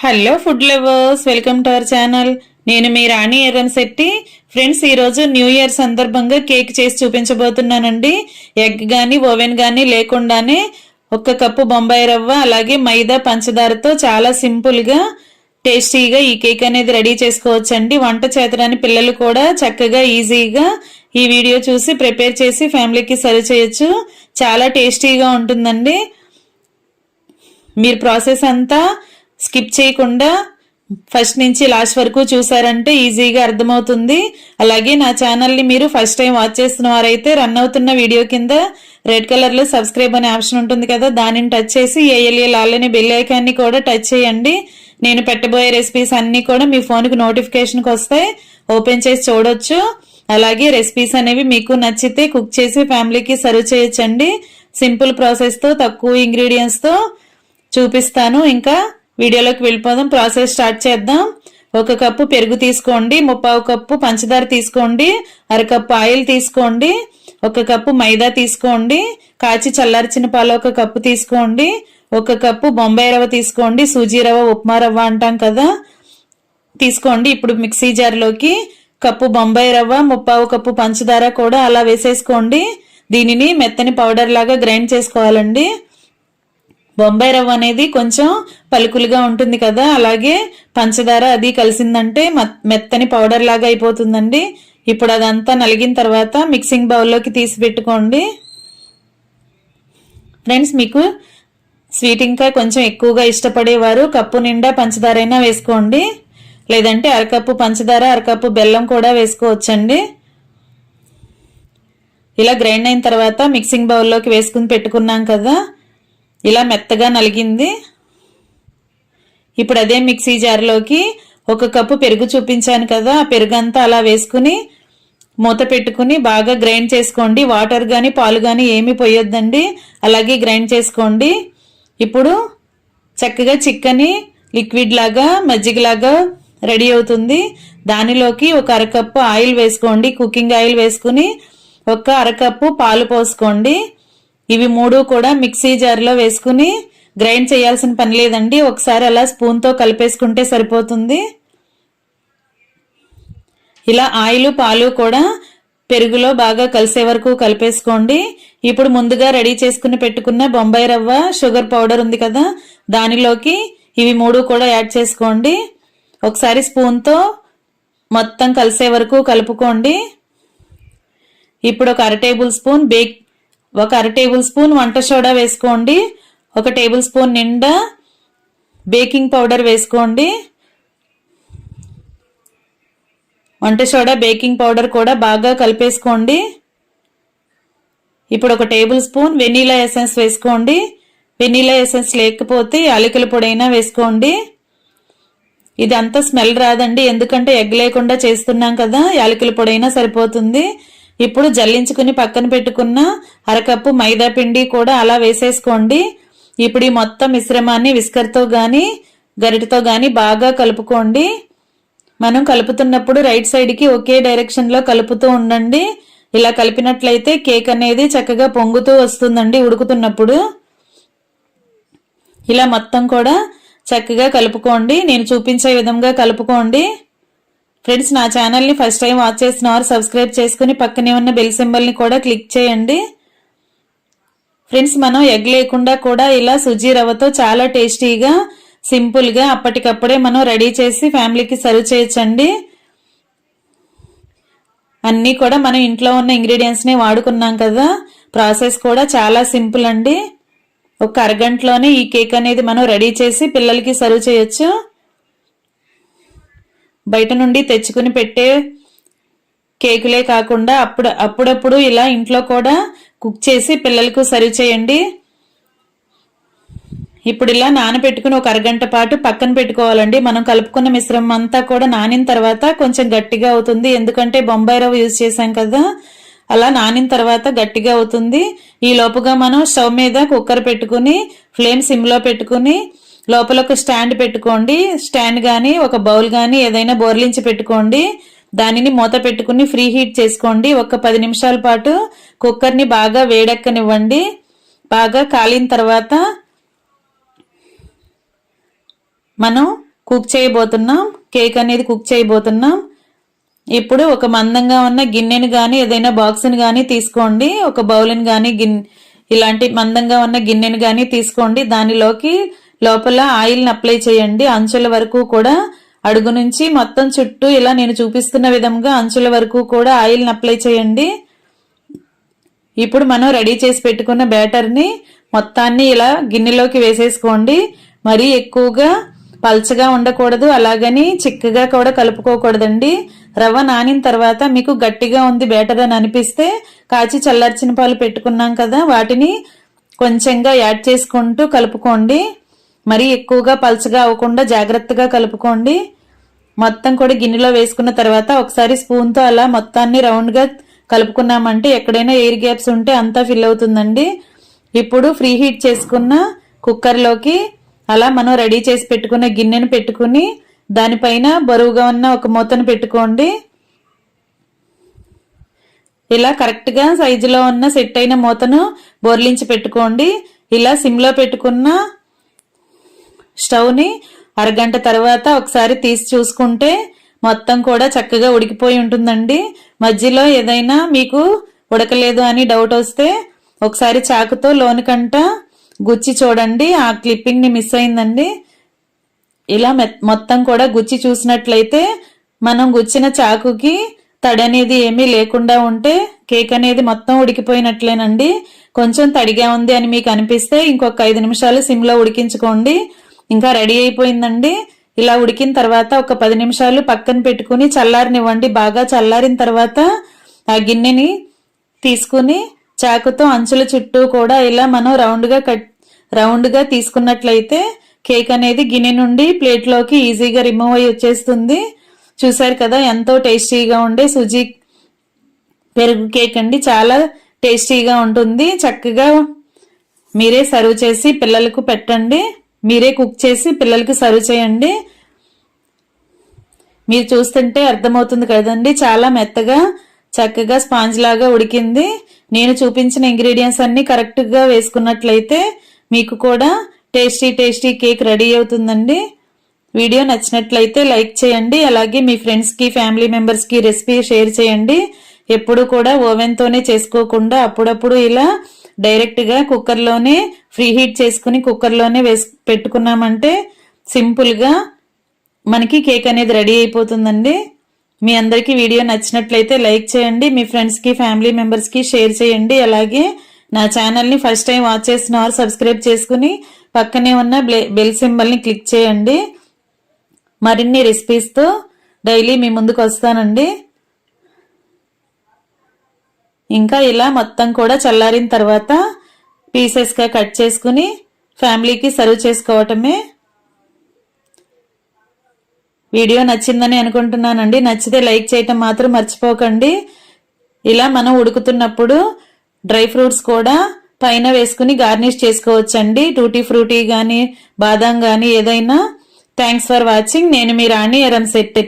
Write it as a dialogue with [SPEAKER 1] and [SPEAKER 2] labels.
[SPEAKER 1] Hello food lovers, welcome to our channel. నేను మీ రాణి Erranshetti. Friends, ఈరోజు new year సందర్భంగా cake చేసి చూపించబోతున్నానండి. ఎగ్ కానీ ఓవెన్ కానీ లేకుండానే 1 కప్పు బొంబాయి రవ్వ అలాగే మైదా పంచదారతో చాలా సింపుల్గా టేస్టీగా ఈ కేక్ అనేది రెడీ చేసుకోవచ్చండి. వంట చేతరాని పిల్లలు కూడా చక్కగా ఈజీగా ఈ వీడియో చూసి ప్రిపేర్ చేసి ఫ్యామిలీకి సర్వ్ చేయొచ్చు. చాలా టేస్టీగా ఉంటుందండి. మీరు ప్రాసెస్ అంతా స్కిప్ చేయకుండా ఫస్ట్ నుంచి లాస్ట్ వరకు చూసారంటే ఈజీగా అర్థమవుతుంది. అలాగే నా ఛానల్ని మీరు ఫస్ట్ టైం వాచ్ చేస్తున్న వారైతే రన్ అవుతున్న వీడియో కింద రెడ్ కలర్లో సబ్స్క్రైబ్ అనే ఆప్షన్ ఉంటుంది కదా, దానిని టచ్ చేసి ఏఎల్ఏ అనే బెల్ ఐకాన్ని కూడా టచ్ చేయండి. నేను పెట్టబోయే రెసిపీస్ అన్నీ కూడా మీ ఫోన్కి నోటిఫికేషన్కి వస్తాయి, ఓపెన్ చేసి చూడొచ్చు. అలాగే రెసిపీస్ అనేవి మీకు నచ్చితే కుక్ చేసి ఫ్యామిలీకి సర్వ్ చేయొచ్చండి. సింపుల్ ప్రాసెస్తో తక్కువ ఇంగ్రీడియంట్స్తో చూపిస్తాను. ఇంకా వీడియోలోకి వెళ్ళిపోదాం, ప్రాసెస్ స్టార్ట్ చేద్దాం. 1 కప్పు పెరుగు తీసుకోండి, 1/2 కప్పు పంచదార తీసుకోండి, 1/2 కప్పు ఆయిల్ తీసుకోండి, 1 కప్పు మైదా తీసుకోండి, కాచి చల్లార్చిన పాలు 1 కప్పు తీసుకోండి, 1 కప్పు బొంబాయి రవ్వ తీసుకోండి, సూజీ రవ్వ ఉప్మా రవ్వ అంటాం కదా తీసుకోండి. ఇప్పుడు మిక్సీ జార్లోకి కప్పు బొంబాయి రవ్వ 1/2 కప్పు పంచదార కూడా అలా వేసేసుకోండి. దీనిని మెత్తని పౌడర్ లాగా గ్రైండ్ చేసుకోవాలండి. బొంబాయి రవ్వ అనేది కొంచెం పలుకులుగా ఉంటుంది కదా, అలాగే పంచదార అది కలిసిందంటే మెత్తని పౌడర్ లాగా అయిపోతుందండి. ఇప్పుడు అదంతా నలిగిన తర్వాత మిక్సింగ్ బౌల్లోకి తీసి పెట్టుకోండి. ఫ్రెండ్స్, మీకు స్వీట్ ఇంకా కొంచెం ఎక్కువగా ఇష్టపడేవారు కప్పు నిండా పంచదార అయినా వేసుకోండి, లేదంటే 1/2 కప్పు పంచదార 1/2 కప్పు బెల్లం కూడా వేసుకోవచ్చండి. ఇలా గ్రైండ్ అయిన తర్వాత మిక్సింగ్ బౌల్లోకి వేసుకుని పెట్టుకున్నాం కదా, ఇలా మెత్తగా నలిగింది. ఇప్పుడు అదే మిక్సీ జార్లోకి 1 కప్పు పెరుగు చూపించాను కదా, ఆ పెరుగు అంతా అలా వేసుకుని మూత పెట్టుకుని బాగా గ్రైండ్ చేసుకోండి. వాటర్ కానీ పాలు కానీ ఏమీ పోయొద్దండి, అలాగే గ్రైండ్ చేసుకోండి. ఇప్పుడు చక్కగా చిక్కని లిక్విడ్ లాగా మజ్జిగలాగా రెడీ అవుతుంది. దానిలోకి 1/2 కప్పు ఆయిల్ వేసుకోండి, కుకింగ్ ఆయిల్ వేసుకుని 1/2 కప్పు పాలు పోసుకోండి. ఇవి 3 కూడా మిక్సీ జార్లో వేసుకుని గ్రైండ్ చేయాల్సిన పని లేదండి, ఒకసారి అలా స్పూన్తో కలిపేసుకుంటే సరిపోతుంది. ఇలా ఆయిల్ పాలు కూడా పెరుగులో బాగా కలిసే వరకు కలిపేసుకోండి. ఇప్పుడు ముందుగా రెడీ చేసుకుని పెట్టుకున్న బొంబాయి రవ్వ షుగర్ పౌడర్ ఉంది కదా, దానిలోకి ఇవి 3 కూడా యాడ్ చేసుకోండి. ఒకసారి స్పూన్తో మొత్తం కలిసే వరకు కలుపుకోండి. ఇప్పుడు 1/2 టేబుల్ స్పూన్ వంట సోడా వేసుకోండి, 1 టేబుల్ స్పూన్ నిండా బేకింగ్ పౌడర్ వేసుకోండి. వంట సోడా బేకింగ్ పౌడర్ కూడా బాగా కలిపేసుకోండి. ఇప్పుడు 1 టేబుల్ స్పూన్ వెనీలా ఎసెన్స్ వేసుకోండి. వెనీలా ఎసెన్స్ లేకపోతే యాలకుల పొడైనా వేసుకోండి. ఇది అంత స్మెల్ రాదండి, ఎందుకంటే ఎగ్ లేకుండా చేస్తున్నాం కదా, యాలకుల పొడైనా సరిపోతుంది. ఇప్పుడు జల్లించుకుని పక్కన పెట్టుకున్న 1/2 కప్పు మైదా పిండి కూడా అలా వేసేసుకోండి. ఇప్పుడు ఈ మొత్తం మిశ్రమాన్ని విస్కర్తో గాని గరిటతో గాని బాగా కలుపుకోండి. మనం కలుపుతున్నప్పుడు రైట్ సైడ్కి ఒకే డైరెక్షన్లో కలుపుతూ ఉండండి. ఇలా కలిపినట్లయితే కేక్ అనేది చక్కగా పొంగుతూ వస్తుందండి ఉడుకుతున్నప్పుడు. ఇలా మొత్తం కూడా చక్కగా కలుపుకోండి, నేను చూపించే విధంగా కలుపుకోండి. ఫ్రెండ్స్, నా ఛానల్ని ఫస్ట్ టైం వాచ్ చేసిన వారు సబ్స్క్రైబ్ చేసుకుని పక్కనే ఉన్న బెల్ సింబల్ని కూడా క్లిక్ చేయండి. ఫ్రెండ్స్, మనం ఎగ్ లేకుండా కూడా ఇలా సుజీ రవ్వతో చాలా టేస్టీగా సింపుల్గా అప్పటికప్పుడే మనం రెడీ చేసి ఫ్యామిలీకి సర్వ్ చేయొచ్చండి. అన్నీ కూడా మనం ఇంట్లో ఉన్న ఇంగ్రీడియంట్స్ని వాడుకున్నాం కదా, ప్రాసెస్ కూడా చాలా సింపుల్ అండి. 1 అరగంటలోనే ఈ కేక్ అనేది మనం రెడీ చేసి పిల్లలకి సర్వ్ చేయొచ్చు. బయట నుండి తెచ్చుకుని పెట్టే కేకులే కాకుండా అప్పుడప్పుడు ఇలా ఇంట్లో కూడా కుక్ చేసి పిల్లలకు సర్వ్ చేయండి. ఇప్పుడు ఇలా నానబెట్టుకుని 1 అరగంట పాటు పక్కన పెట్టుకోవాలండి. మనం కలుపుకున్న మిశ్రమం అంతా కూడా నానిన తర్వాత కొంచెం గట్టిగా అవుతుంది, ఎందుకంటే బొంబాయి రవ్వ యూజ్ చేసాం కదా, అలా నానిన తర్వాత గట్టిగా అవుతుంది. ఈ లోపుగా మనం స్టవ్ మీద కుక్కర్ పెట్టుకుని ఫ్లేమ్ సిమ్లో పెట్టుకుని లోపల ఒక స్టాండ్ పెట్టుకోండి. స్టాండ్ కానీ ఒక బౌల్ కానీ ఏదైనా బోర్లించి పెట్టుకోండి. దానిని మూత పెట్టుకుని ఫ్రీ హీట్ చేసుకోండి. 10 నిమిషాల పాటు కుక్కర్ని బాగా వేడెక్కనివ్వండి. బాగా కాలిన తర్వాత మనం కుక్ చేయబోతున్నాం. కేక్ అనేది కుక్ చేయబోతున్నాం. ఇప్పుడు ఒక మందంగా ఉన్న గిన్నెని కానీ ఏదైనా బాక్స్ని కానీ తీసుకోండి. ఒక బౌల్ని కానీ ఇలాంటి మందంగా ఉన్న గిన్నెని కానీ తీసుకోండి. దానిలోకి లోపల ఆయిల్ని అప్లై చేయండి. అంచుల వరకు కూడా, అడుగు నుంచి మొత్తం చుట్టూ ఇలా నేను చూపిస్తున్న విధంగా అంచుల వరకు కూడా ఆయిల్ని అప్లై చేయండి. ఇప్పుడు మనం రెడీ చేసి పెట్టుకున్న బ్యాటర్ని మొత్తాన్ని ఇలా గిన్నెలోకి వేసేసుకోండి. మరీ ఎక్కువగా పల్చగా ఉండకూడదు, అలాగని చిక్కగా కూడా కలుపుకోకూడదండి. రవ్వ నానిన తర్వాత మీకు గట్టిగా ఉంది బ్యాటర్ అని అనిపిస్తే కాచి చల్లార్చిన పాలు పెట్టుకున్నాం కదా, వాటిని కొంచెంగా యాడ్ చేసుకుంటూ కలుపుకోండి. మరీ ఎక్కువగా పల్చగా అవ్వకుండా జాగ్రత్తగా కలుపుకోండి. మొత్తం కూడా గిన్నెలో వేసుకున్న తర్వాత ఒకసారి స్పూన్తో అలా మొత్తాన్ని రౌండ్గా కలుపుకున్నామంటే ఎక్కడైనా ఎయిర్ గ్యాప్స్ ఉంటే అంతా ఫిల్ అవుతుందండి. ఇప్పుడు ఫ్రీ హీట్ చేసుకున్న కుక్కర్లోకి అలా మనం రెడీ చేసి పెట్టుకున్న గిన్నెను పెట్టుకుని దానిపైన బరువుగా ఉన్న ఒక మూతను పెట్టుకోండి. ఇలా కరెక్ట్గా సైజులో ఉన్న సెట్ అయిన మూతను బోర్లించి పెట్టుకోండి. ఇలా సిమ్లో పెట్టుకున్న స్టవ్ని అరగంట తర్వాత ఒకసారి తీసి చూసుకుంటే మొత్తం కూడా చక్కగా ఉడికిపోయి ఉంటుందండి. మధ్యలో ఏదైనా మీకు ఉడకలేదు అని డౌట్ వస్తే ఒకసారి చాకుతో లోనికంట గుచ్చి చూడండి. ఆ క్లిప్పింగ్ని మిస్ అయిందండి. ఇలా మొత్తం కూడా గుచ్చి చూసినట్లయితే మనం గుచ్చిన చాకుకి తడి అనేది ఏమీ లేకుండా ఉంటే కేక్ అనేది మొత్తం ఉడికిపోయినట్లేనండి. కొంచెం తడిగా ఉంది అని మీకు అనిపిస్తే ఇంకొక 5 నిమిషాలు సిమ్లో ఉడికించుకోండి. ఇంకా రెడీ అయిపోయిందండి. ఇలా ఉడికిన తర్వాత ఒక 10 నిమిషాలు పక్కన పెట్టుకుని చల్లారనివ్వండి. బాగా చల్లారిన తర్వాత ఆ గిన్నెని తీసుకుని చాకుతో అంచుల చుట్టూ కూడా ఇలా మనం రౌండ్గా తీసుకున్నట్లయితే కేక్ అనేది గిన్నె నుండి ప్లేట్లోకి ఈజీగా రిమూవ్ అయ్యి వచ్చేస్తుంది. చూసారు కదా, ఎంతో టేస్టీగా ఉండే సుజీ పెరుగు కేక్ అండి. చాలా టేస్టీగా ఉంటుంది. చక్కగా మీరే సర్వ్ చేసి పిల్లలకు పెట్టండి. మీరే కుక్ చేసి పిల్లలకి సర్వ్ చేయండి. మీరు చూస్తుంటే అర్థమవుతుంది కదండి, చాలా మెత్తగా చక్కగా స్పాంజ్ లాగా ఉడికింది. నేను చూపించిన ఇంగ్రీడియంట్స్ అన్ని కరెక్ట్గా వేసుకున్నట్లయితే మీకు కూడా టేస్టీ కేక్ రెడీ అవుతుందండి. వీడియో నచ్చినట్లయితే లైక్ చేయండి. అలాగే మీ ఫ్రెండ్స్కి, ఫ్యామిలీ మెంబర్స్కి రెసిపీ షేర్ చేయండి. ఎప్పుడు కూడా ఓవెన్తోనే చేసుకోకుండా అప్పుడప్పుడు ఇలా డైరెక్ట్గా కుక్కర్లోనే ఫ్రీ హీట్ చేసుకుని కుక్కర్లోనే పెట్టుకున్నామంటే సింపుల్గా మనకి కేక్ అనేది రెడీ అయిపోతుందండి. మీ అందరికీ వీడియో నచ్చినట్లయితే లైక్ చేయండి. మీ ఫ్రెండ్స్కి, ఫ్యామిలీ మెంబర్స్కి షేర్ చేయండి. అలాగే నా ఛానల్ని ఫస్ట్ టైం వాచ్ చేసిన వారు సబ్స్క్రైబ్ చేసుకుని పక్కనే ఉన్న బెల్ సింబల్ని క్లిక్ చేయండి. మరిన్ని రెసిపీస్తో డైలీ మీ ముందుకు వస్తానండి. ఇంకా ఇలా మొత్తం కూడా చల్లారిన తర్వాత పీసెస్గా కట్ చేసుకుని ఫ్యామిలీకి సర్వ్ చేసుకోవటమే. వీడియో నచ్చిందని అనుకుంటున్నానండి. నచ్చితే లైక్ చేయటం మాత్రం మర్చిపోకండి. ఇలా మనం ఉడుకుతున్నప్పుడు డ్రై ఫ్రూట్స్ కూడా పైన వేసుకుని గార్నిష్ చేసుకోవచ్చండి. టూటీ ఫ్రూటీ కానీ, బాదాం కానీ ఏదైనా. Thanks for watching. నేను మీ రాణి ఎరంశెట్టి.